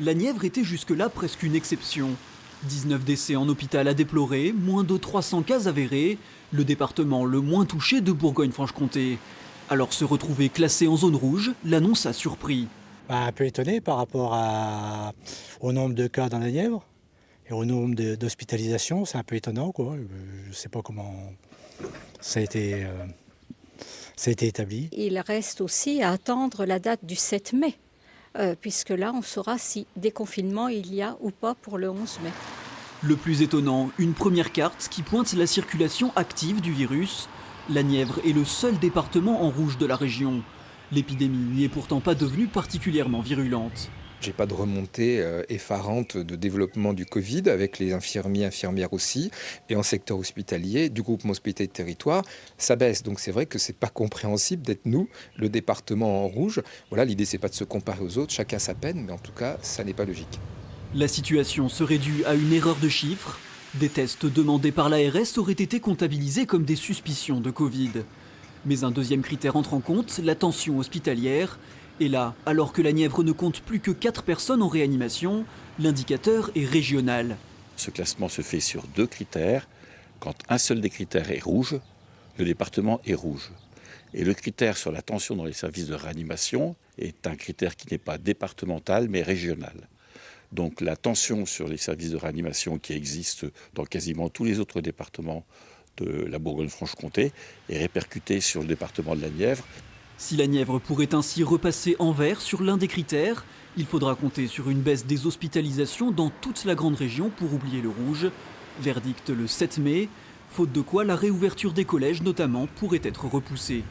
La Nièvre était jusque-là presque une exception. 19 décès en hôpital à déplorer, moins de 300 cas avérés, le département le moins touché de Bourgogne-Franche-Comté. Alors se retrouver classé en zone rouge, l'annonce a surpris. Un peu étonné par rapport au nombre de cas dans la Nièvre et au nombre d'hospitalisations. C'est un peu étonnant, quoi. Je ne sais pas comment ça a été établi. Il reste aussi à attendre la date du 7 mai, puisque là on saura si déconfinement il y a ou pas pour le 11 mai. Le plus étonnant, une première carte qui pointe la circulation active du virus. La Nièvre est le seul département en rouge de la région. L'épidémie n'y est pourtant pas devenue particulièrement virulente. J'ai pas de remontée effarante de développement du Covid avec les infirmiers, infirmières aussi. Et en secteur hospitalier, du groupement hospitalier de territoire, ça baisse. Donc c'est vrai que c'est pas compréhensible d'être nous, le département en rouge. Voilà, l'idée c'est pas de se comparer aux autres, chacun sa peine, mais en tout cas, ça n'est pas logique. La situation serait due à une erreur de chiffres. Des tests demandés par l'ARS auraient été comptabilisés comme des suspicions de Covid. Mais un deuxième critère entre en compte, la tension hospitalière. Et là, alors que la Nièvre ne compte plus que 4 personnes en réanimation, l'indicateur est régional. Ce classement se fait sur 2 critères. Quand un seul des critères est rouge, le département est rouge. Et le critère sur la tension dans les services de réanimation est un critère qui n'est pas départemental mais régional. Donc la tension sur les services de réanimation qui existent dans quasiment tous les autres départements de la Bourgogne-Franche-Comté est répercutée sur le département de la Nièvre. Si la Nièvre pourrait ainsi repasser en vert sur l'un des critères, il faudra compter sur une baisse des hospitalisations dans toute la grande région pour oublier le rouge. Verdict le 7 mai, faute de quoi la réouverture des collèges notamment pourrait être repoussée.